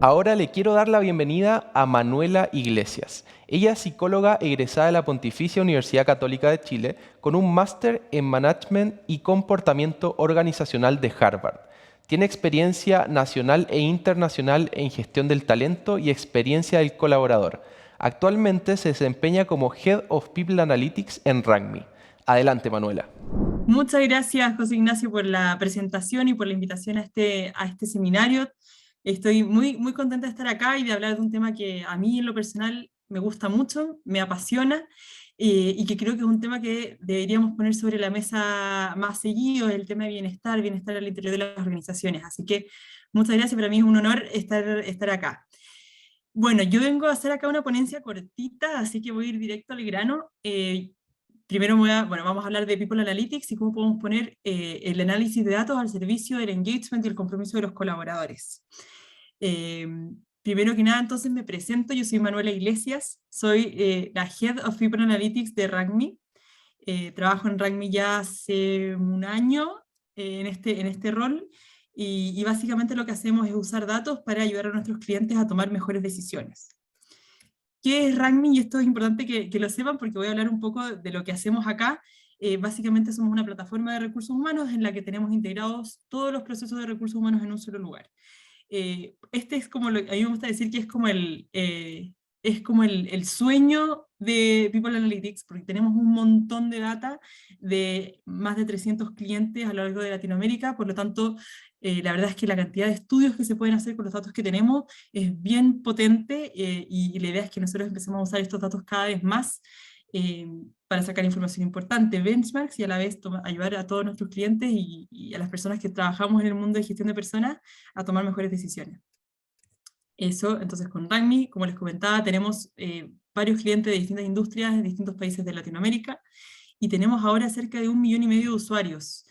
Ahora le quiero dar la bienvenida a Manuela Iglesias. Ella es psicóloga egresada de la Pontificia Universidad Católica de Chile con un máster en Management y Comportamiento Organizacional de Harvard. Tiene experiencia nacional e internacional en gestión del talento y experiencia del colaborador. Actualmente se desempeña como Head of People Analytics en RANKME. Adelante, Manuela. Muchas gracias, José Ignacio, por la presentación y por la invitación a este seminario. Estoy muy contenta de estar acá y de hablar de un tema que a mí en lo personal me gusta mucho, me apasiona, y que creo que es un tema que deberíamos poner sobre la mesa más seguido, el tema de bienestar al interior de las organizaciones. Así que muchas gracias, para mí es un honor estar acá. Bueno, yo vengo a hacer acá una ponencia cortita, así que voy a ir directo al grano. Primero vamos a hablar de People Analytics y cómo podemos poner el análisis de datos al servicio del engagement y el compromiso de los colaboradores. Eh, Primero que nada, entonces me presento, yo soy Manuela Iglesias, soy la Head of People Analytics de RANKME. Trabajo en RANKME ya hace un año en este rol, y básicamente lo que hacemos es usar datos para ayudar a nuestros clientes a tomar mejores decisiones. ¿Qué es RANKME? Y esto es importante que lo sepan porque voy a hablar un poco de lo que hacemos acá. Básicamente somos una plataforma de recursos humanos en la que tenemos integrados todos los procesos de recursos humanos en un solo lugar. Este es como, a mí me gusta decir que es como el sueño de People Analytics, porque tenemos un montón de data de más de 300 clientes a lo largo de Latinoamérica. Por lo tanto, la verdad es que la cantidad de estudios que se pueden hacer con los datos que tenemos es bien potente, y la idea es que nosotros empecemos a usar estos datos cada vez más, eh, para sacar información importante, benchmarks, y a la vez ayudar a todos nuestros clientes y a las personas que trabajamos en el mundo de gestión de personas a tomar mejores decisiones. Eso, entonces con RANKME, como les comentaba, tenemos varios clientes de distintas industrias en distintos países de Latinoamérica, y tenemos ahora cerca de 1,5 millones de usuarios.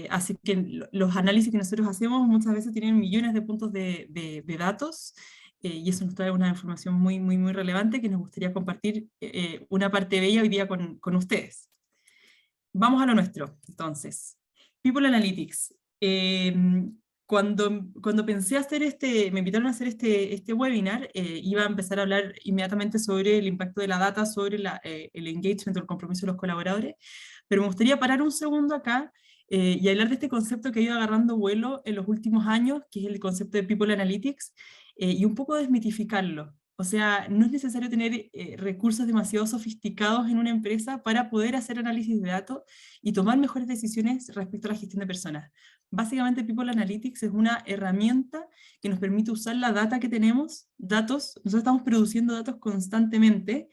Así que los análisis que nosotros hacemos muchas veces tienen millones de puntos de datos, y eso nos trae una información muy relevante que nos gustaría compartir, una parte de ella hoy día con ustedes. Vamos a lo nuestro, entonces. People Analytics. Cuando pensé hacer me invitaron a hacer este webinar, iba a empezar a hablar inmediatamente sobre el impacto de la data, sobre el engagement o el compromiso de los colaboradores, pero me gustaría parar un segundo acá, y hablar de este concepto que ha ido agarrando vuelo en los últimos años, que es el concepto de People Analytics, y un poco desmitificarlo. O sea, no es necesario tener recursos demasiado sofisticados en una empresa para poder hacer análisis de datos y tomar mejores decisiones respecto a la gestión de personas. Básicamente, People Analytics es una herramienta que nos permite usar la data que tenemos, nosotros estamos produciendo datos constantemente,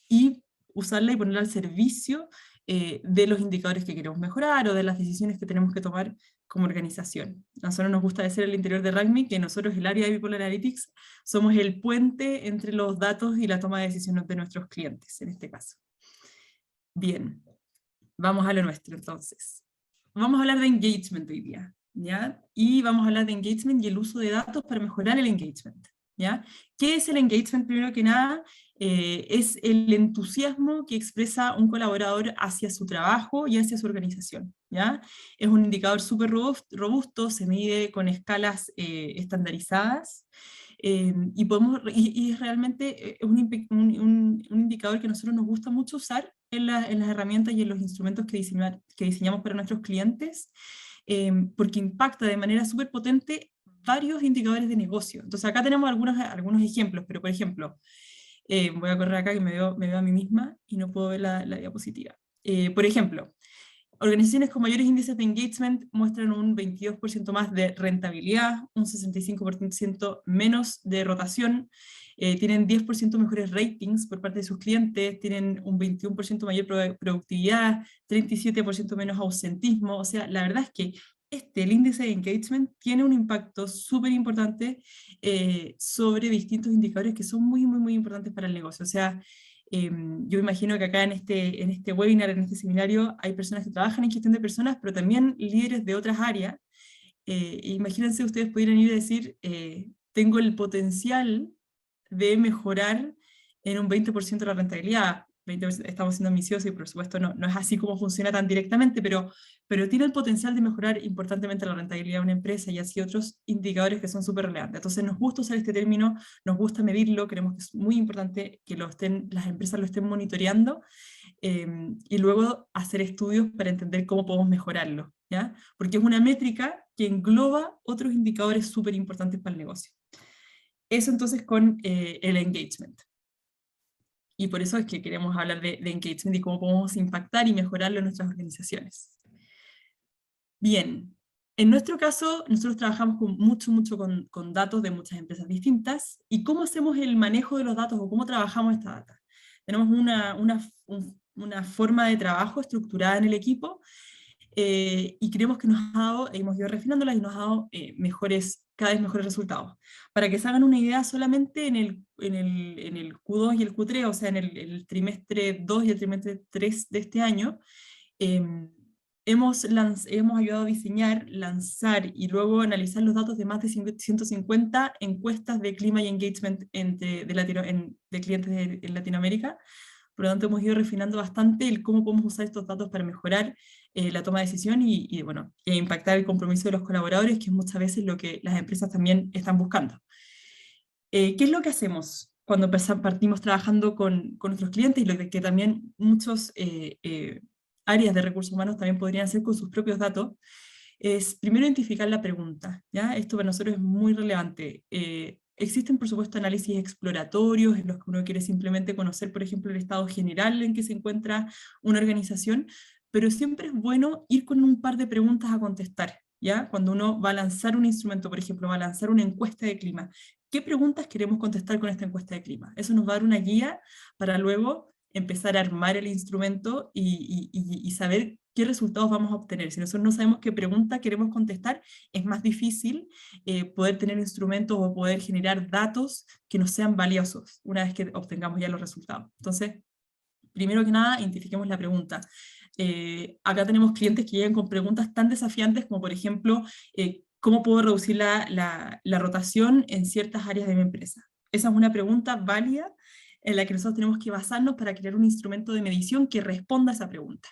y usarla y ponerla al servicio de los indicadores que queremos mejorar o de las decisiones que tenemos que tomar como organización. A nosotros nos gusta decir al interior de RANKME que nosotros, el área de People Analytics, somos el puente entre los datos y la toma de decisiones de nuestros clientes, en este caso. Bien, vamos a lo nuestro entonces. Vamos a hablar de engagement hoy día, ¿ya? Y vamos a hablar de engagement y el uso de datos para mejorar el engagement, ¿ya? ¿Qué es el engagement? Primero que nada, es el entusiasmo que expresa un colaborador hacia su trabajo y hacia su organización, ¿ya? Es un indicador súper robusto, se mide con escalas estandarizadas, y es realmente un indicador que a nosotros nos gusta mucho usar en las herramientas y en los instrumentos que diseñamos para nuestros clientes, porque impacta de manera súper potente varios indicadores de negocio. Entonces acá tenemos algunos ejemplos, pero por ejemplo, voy a correr acá que me veo a mí misma y no puedo ver la diapositiva. Por ejemplo, organizaciones con mayores índices de engagement muestran un 22% más de rentabilidad, un 65% menos de rotación, tienen 10% mejores ratings por parte de sus clientes, tienen un 21% mayor productividad, 37% menos ausentismo. O sea, la verdad es que el índice de engagement tiene un impacto súper importante, sobre distintos indicadores que son muy importantes para el negocio. O sea, yo imagino que acá en este webinar, en este seminario, hay personas que trabajan en gestión de personas, pero también líderes de otras áreas. Imagínense, ustedes pudieran ir a decir, tengo el potencial de mejorar en un 20% la rentabilidad. estamos siendo ambiciosos y por supuesto no es así como funciona tan directamente, pero tiene el potencial de mejorar importantemente la rentabilidad de una empresa y así otros indicadores que son súper relevantes. Entonces nos gusta usar este término, nos gusta medirlo, creemos que es muy importante que las empresas lo estén monitoreando, y luego hacer estudios para entender cómo podemos mejorarlo, ¿ya? Porque es una métrica que engloba otros indicadores súper importantes para el negocio. Eso entonces con el engagement. Y por eso es que queremos hablar de engagement y cómo podemos impactar y mejorarlo en nuestras organizaciones. Bien, en nuestro caso, nosotros trabajamos mucho con datos de muchas empresas distintas. ¿Y cómo hacemos el manejo de los datos o cómo trabajamos esta data? Tenemos una forma de trabajo estructurada en el equipo, y creemos que nos ha dado, hemos ido refinándola y nos ha dado cada vez mejores resultados. Para que se hagan una idea, solamente en el Q2 y el Q3, o sea, en el trimestre 2 y el trimestre 3 de este año, hemos ayudado a diseñar, lanzar y luego analizar los datos de más de 150 encuestas de clima y engagement de clientes en Latinoamérica. Por lo tanto, hemos ido refinando bastante el cómo podemos usar estos datos para mejorar la toma de decisión bueno, e impactar el compromiso de los colaboradores, que es muchas veces lo que las empresas también están buscando. ¿Qué es lo que hacemos cuando partimos trabajando con nuestros clientes y lo que también muchos áreas de recursos humanos también podrían hacer con sus propios datos? Es primero identificar la pregunta, ¿ya? Esto para nosotros es muy relevante. Existen, por supuesto, análisis exploratorios en los que uno quiere simplemente conocer, por ejemplo, el estado general en que se encuentra una organización, pero siempre es bueno ir con un par de preguntas a contestar, ¿ya? Cuando uno va a lanzar un instrumento, por ejemplo, va a lanzar una encuesta de clima, ¿qué preguntas queremos contestar con esta encuesta de clima? Eso nos va a dar una guía para luego empezar a armar el instrumento y saber qué resultados vamos a obtener. Si nosotros no sabemos qué pregunta queremos contestar, es más difícil poder tener instrumentos o poder generar datos que nos sean valiosos una vez que obtengamos ya los resultados. Entonces, primero que nada, identifiquemos la pregunta. Acá tenemos clientes que llegan con preguntas tan desafiantes como, por ejemplo, ¿cómo puedo reducir la rotación en ciertas áreas de mi empresa? Esa es una pregunta válida en la que nosotros tenemos que basarnos para crear un instrumento de medición que responda a esa pregunta,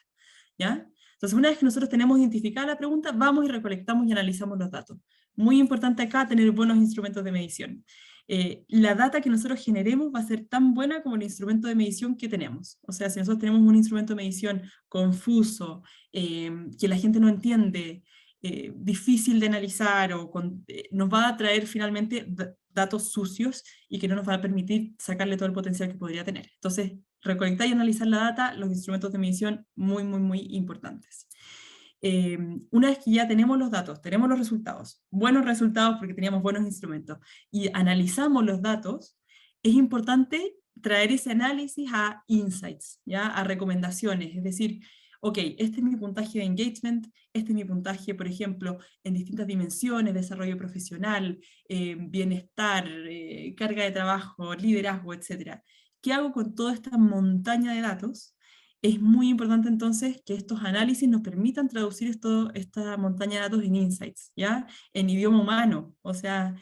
¿ya? Entonces, una vez que nosotros tenemos identificada la pregunta, vamos y recolectamos y analizamos los datos. Muy importante acá tener buenos instrumentos de medición. La data que nosotros generemos va a ser tan buena como el instrumento de medición que tenemos. O sea, si nosotros tenemos un instrumento de medición confuso, que la gente no entiende, difícil de analizar, nos va a traer finalmente datos sucios y que no nos va a permitir sacarle todo el potencial que podría tener. Entonces, recolectar y analizar la data, los instrumentos de medición muy importantes. Una vez que ya tenemos los datos, tenemos los resultados, buenos resultados porque teníamos buenos instrumentos, y analizamos los datos, es importante traer ese análisis a insights, ¿ya? A recomendaciones, es decir, ok, este es mi puntaje de engagement, este es mi puntaje, por ejemplo, en distintas dimensiones, desarrollo profesional, bienestar, carga de trabajo, liderazgo, etc. ¿Qué hago con toda esta montaña de datos? Es muy importante entonces que estos análisis nos permitan traducir esta montaña de datos en insights, ¿ya? En idioma humano. O sea,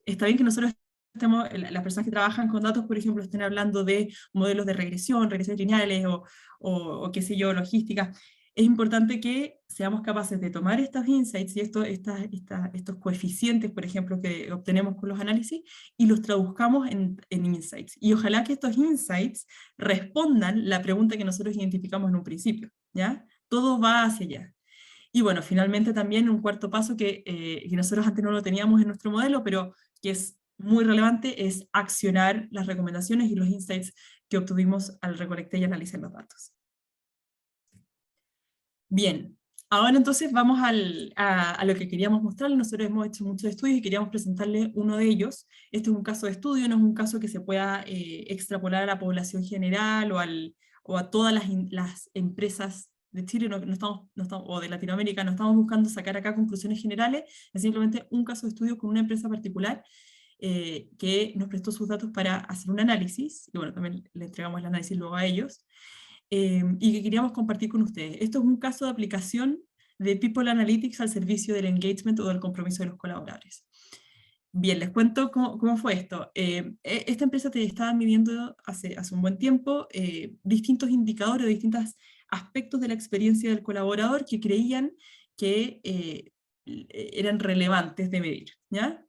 está bien que nosotros las personas que trabajan con datos, por ejemplo, estén hablando de modelos de regresiones lineales o qué sé yo, logística. Es importante que seamos capaces de tomar estos insights y estos coeficientes, por ejemplo, que obtenemos con los análisis, y los traduzcamos en insights. Y ojalá que estos insights respondan la pregunta que nosotros identificamos en un principio, ¿ya? Todo va hacia allá. Y bueno, finalmente también un cuarto paso que nosotros antes no lo teníamos en nuestro modelo, pero que es muy relevante, es accionar las recomendaciones y los insights que obtuvimos al recolectar y analizar los datos. Bien, ahora entonces vamos a lo que queríamos mostrarles. Nosotros hemos hecho muchos estudios y queríamos presentarles uno de ellos. Este es un caso de estudio, no es un caso que se pueda extrapolar a la población general o a todas las empresas de Chile, o de Latinoamérica. No estamos buscando sacar acá conclusiones generales, es simplemente un caso de estudio con una empresa particular que nos prestó sus datos para hacer un análisis, y bueno, también le entregamos el análisis luego a ellos. Y que queríamos compartir con ustedes. Esto es un caso de aplicación de People Analytics al servicio del engagement o del compromiso de los colaboradores. Bien, les cuento cómo fue esto. Esta empresa estaba midiendo hace un buen tiempo distintos indicadores, distintos aspectos de la experiencia del colaborador que creían que eran relevantes de medir, ¿ya?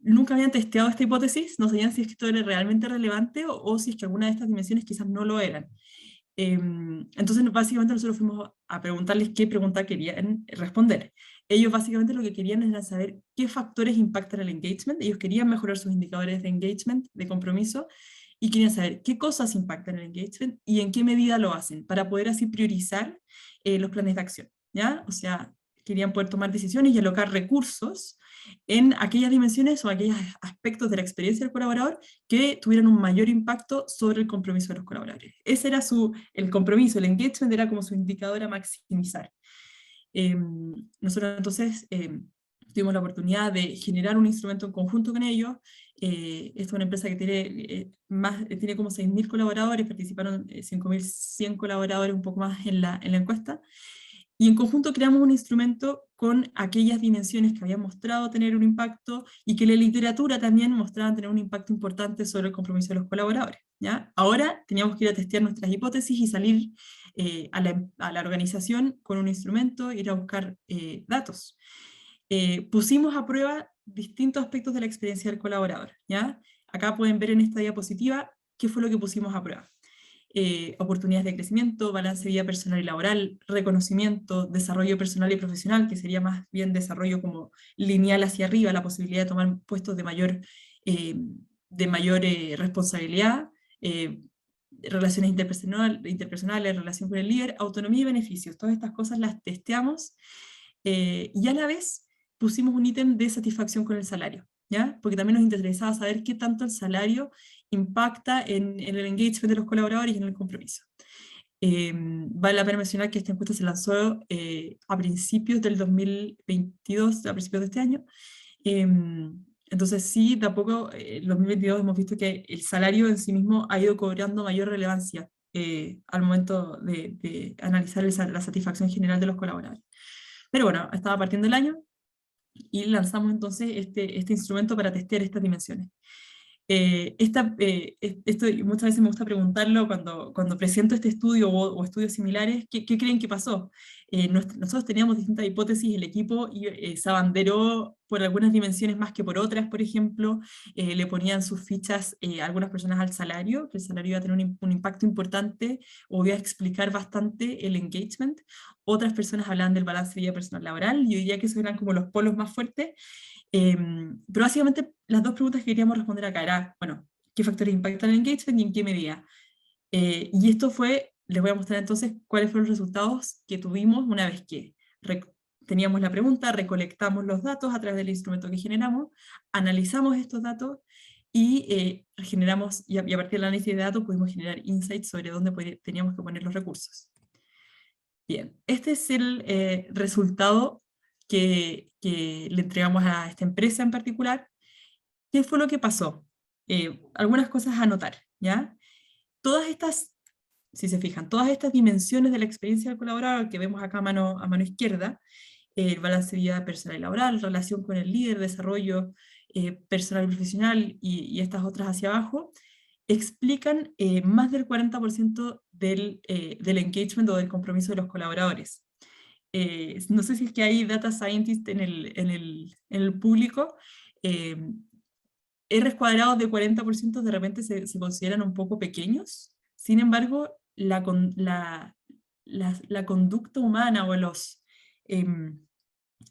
Nunca habían testeado esta hipótesis, no sabían si es que esto era realmente relevante o si es que alguna de estas dimensiones quizás no lo eran. Entonces, básicamente nosotros fuimos a preguntarles qué pregunta querían responder. Ellos básicamente lo que querían era saber qué factores impactan el engagement. Ellos querían mejorar sus indicadores de engagement, de compromiso, y querían saber qué cosas impactan el engagement y en qué medida lo hacen, para poder así priorizar los planes de acción, ¿ya? O sea, querían poder tomar decisiones y alocar recursos en aquellas dimensiones o aquellos aspectos de la experiencia del colaborador que tuvieran un mayor impacto sobre el compromiso de los colaboradores. Ese era el compromiso, el engagement era como su indicador a maximizar. Nosotros entonces tuvimos la oportunidad de generar un instrumento en conjunto con ellos. Esta es una empresa que tiene como 6.000 colaboradores, participaron 5.100 colaboradores, un poco más en la encuesta, y en conjunto creamos un instrumento con aquellas dimensiones que habían mostrado tener un impacto y que la literatura también mostraba tener un impacto importante sobre el compromiso de los colaboradores, ¿ya? Ahora teníamos que ir a testear nuestras hipótesis y salir a la organización con un instrumento, ir a buscar datos. Pusimos a prueba distintos aspectos de la experiencia del colaborador, ¿ya? Acá pueden ver en esta diapositiva qué fue lo que pusimos a prueba. Oportunidades de crecimiento, balance de vida personal y laboral, reconocimiento, desarrollo personal y profesional, que sería más bien desarrollo como lineal hacia arriba, la posibilidad de tomar puestos de mayor responsabilidad, relaciones interpersonales, relación con el líder, autonomía y beneficios. Todas estas cosas las testeamos y a la vez pusimos un ítem de satisfacción con el salario, ¿ya? Porque también nos interesaba saber qué tanto el salario impacta en el engagement de los colaboradores y en el compromiso. Vale la pena mencionar que esta encuesta se lanzó a principios del 2022, a principios de este año. Entonces sí, tampoco en 2022 hemos visto que el salario en sí mismo ha ido cobrando mayor relevancia al momento de analizar la satisfacción general de los colaboradores. Pero bueno, estaba partiendo el año y lanzamos entonces este instrumento para testear estas dimensiones. Esto muchas veces me gusta preguntarlo cuando presento este estudio o estudios similares, ¿qué creen que pasó? Nosotros teníamos distintas hipótesis, el equipo se abanderó por algunas dimensiones más que por otras, por ejemplo, le ponían sus fichas algunas personas al salario, que el salario iba a tener un impacto importante o iba a explicar bastante el engagement. Otras personas hablaban del balance de vida personal laboral, y yo diría que esos eran como los polos más fuertes. Pero básicamente las dos preguntas que queríamos responder acá era, bueno, ¿qué factores impactan el engagement y en qué medida? Y esto les voy a mostrar entonces cuáles fueron los resultados que tuvimos una vez que teníamos la pregunta, recolectamos los datos a través del instrumento que generamos, analizamos estos datos y generamos, y a partir del análisis de datos pudimos generar insights sobre dónde teníamos que poner los recursos. Bien, este es el resultado que le entregamos a esta empresa en particular. ¿Qué fue lo que pasó? Algunas cosas a notar, ¿ya? Todas estas, si se fijan, todas estas dimensiones de la experiencia del colaborador que vemos acá a mano izquierda, el balance de vida personal y laboral, relación con el líder, desarrollo personal y profesional, y estas otras hacia abajo, explican más del 40% del engagement o del compromiso de los colaboradores. No sé si es que hay data scientists en el público. R's cuadrados de 40% de repente se consideran un poco pequeños. Sin embargo, la conducta humana o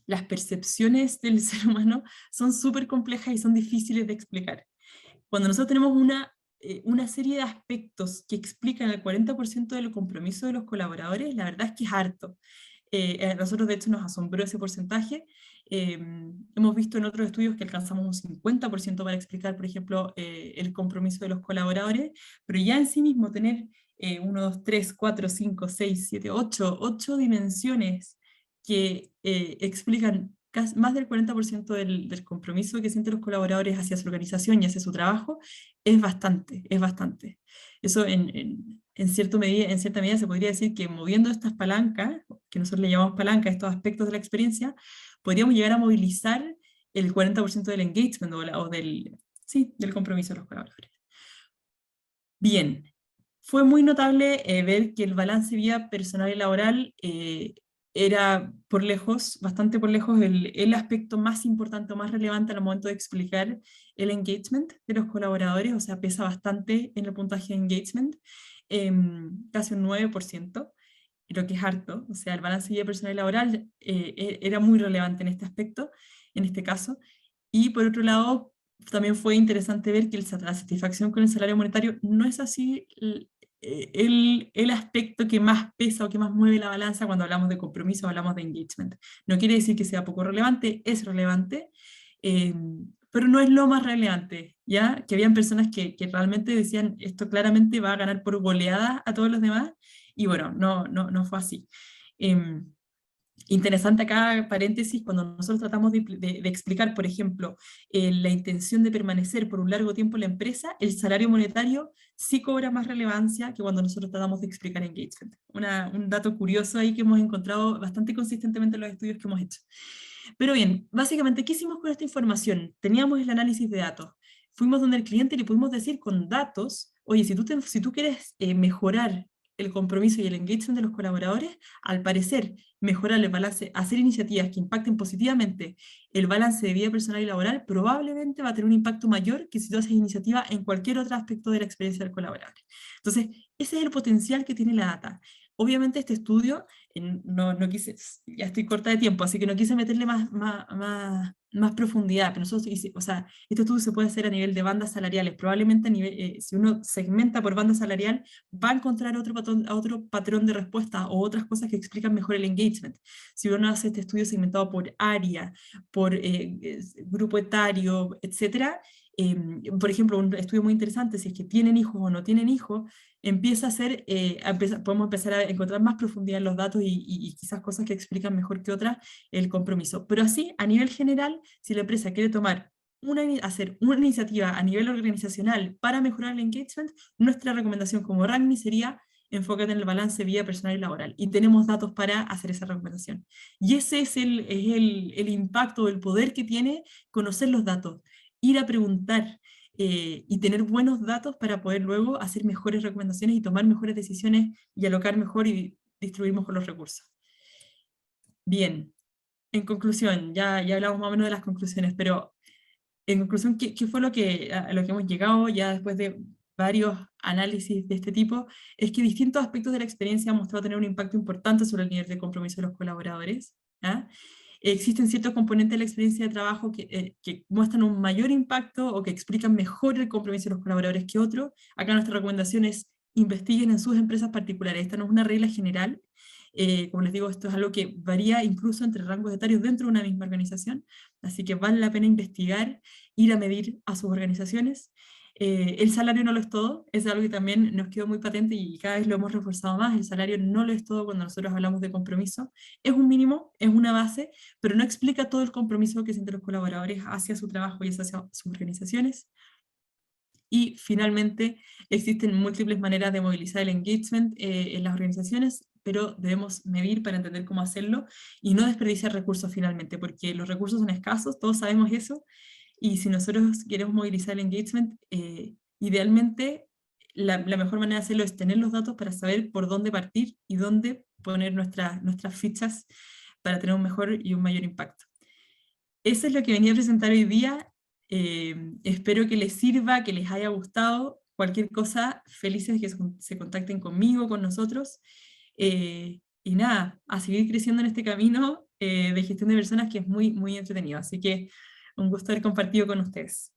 las percepciones del ser humano son súper complejas y son difíciles de explicar. Cuando nosotros tenemos una serie de aspectos que explican el 40% del compromiso de los colaboradores, la verdad es que es harto. A nosotros de hecho nos asombró ese porcentaje. Hemos visto en otros estudios que alcanzamos un 50% para explicar, por ejemplo, el compromiso de los colaboradores, pero ya en sí mismo tener 1, 2, 3, 4, 5, 6, 7, 8 dimensiones que explican más del 40% del compromiso que sienten los colaboradores hacia su organización y hacia su trabajo, es bastante, es bastante. Eso en cierta medida se podría decir que moviendo estas palancas, que nosotros le llamamos palancas, estos aspectos de la experiencia, podríamos llegar a movilizar el 40% del engagement del compromiso de los colaboradores. Bien, fue muy notable ver que el balance vida personal y laboral era por lejos, bastante por lejos, el aspecto más importante o más relevante al momento de explicar el engagement de los colaboradores, o sea, pesa bastante en el puntaje de engagement, casi un 9%, lo que es harto, o sea, el balance vida personal y laboral era muy relevante en este aspecto, en este caso, y por otro lado, también fue interesante ver que la satisfacción con el salario monetario no es así el aspecto que más pesa o que más mueve la balanza cuando hablamos de compromiso o hablamos de engagement. No quiere decir que sea poco relevante, es relevante, eh, pero no es lo más relevante, ¿ya? Que habían personas que realmente decían, esto claramente va a ganar por goleada a todos los demás, y bueno, no fue así. Interesante acá, paréntesis, cuando nosotros tratamos de explicar, por ejemplo, la intención de permanecer por un largo tiempo en la empresa, el salario monetario sí cobra más relevancia que cuando nosotros tratamos de explicar engagement. Un dato curioso ahí que hemos encontrado bastante consistentemente en los estudios que hemos hecho. Pero bien, básicamente, ¿qué hicimos con esta información? Teníamos el análisis de datos. Fuimos donde el cliente y le pudimos decir con datos, oye, si tú quieres mejorar el compromiso y el engagement de los colaboradores, al parecer, mejorar el balance, hacer iniciativas que impacten positivamente el balance de vida personal y laboral, probablemente va a tener un impacto mayor que si tú haces iniciativa en cualquier otro aspecto de la experiencia del colaborador. Entonces, ese es el potencial que tiene la data. Obviamente este estudio, no quise, ya estoy corta de tiempo, así que no quise meterle más profundidad, pero nosotros, o sea, este estudio se puede hacer a nivel de bandas salariales, probablemente a nivel, si uno segmenta por banda salarial, va a encontrar otro patrón de respuesta o otras cosas que explican mejor el engagement. Si uno hace este estudio segmentado por área, por grupo etario, etcétera, por ejemplo, un estudio muy interesante, si es que tienen hijos o no tienen hijos, empieza a ser, podemos empezar a encontrar más profundidad en los datos y quizás cosas que explican mejor que otras el compromiso. Pero así, a nivel general, si la empresa quiere hacer una iniciativa a nivel organizacional para mejorar el engagement, nuestra recomendación como RACNI sería enfócate en el balance vida personal y laboral. Y tenemos datos para hacer esa recomendación. Y ese es el impacto, el poder que tiene conocer los datos, ir a preguntar, y tener buenos datos para poder luego hacer mejores recomendaciones y tomar mejores decisiones y alocar mejor y distribuir mejor los recursos. Bien, en conclusión, ya hablamos más o menos de las conclusiones, pero en conclusión, ¿qué fue a lo que hemos llegado ya después de varios análisis de este tipo? Es que distintos aspectos de la experiencia han mostrado tener un impacto importante sobre el nivel de compromiso de los colaboradores. ¿Ya? Existen ciertos componentes de la experiencia de trabajo que muestran un mayor impacto o que explican mejor el compromiso de los colaboradores que otros. Acá nuestra recomendación es investiguen en sus empresas particulares. Esta no es una regla general. Como les digo, esto es algo que varía incluso entre rangos etarios dentro de una misma organización, así que vale la pena investigar, ir a medir a sus organizaciones. El salario no lo es todo, es algo que también nos quedó muy patente y cada vez lo hemos reforzado más. El salario no lo es todo cuando nosotros hablamos de compromiso. Es un mínimo, es una base, pero no explica todo el compromiso que sienten los colaboradores hacia su trabajo y hacia sus organizaciones. Y finalmente, existen múltiples maneras de movilizar el engagement en las organizaciones, pero debemos medir para entender cómo hacerlo y no desperdiciar recursos finalmente, porque los recursos son escasos, todos sabemos eso, y si nosotros queremos movilizar el engagement, idealmente la mejor manera de hacerlo es tener los datos para saber por dónde partir y dónde poner nuestras fichas para tener un mejor y un mayor impacto. Eso es lo que venía a presentar hoy día. Espero que les sirva, que les haya gustado. Cualquier cosa, felices de que se contacten conmigo, con nosotros. Y nada, a seguir creciendo en este camino de gestión de personas que es muy, muy entretenido. Así que un gusto haber compartido con ustedes.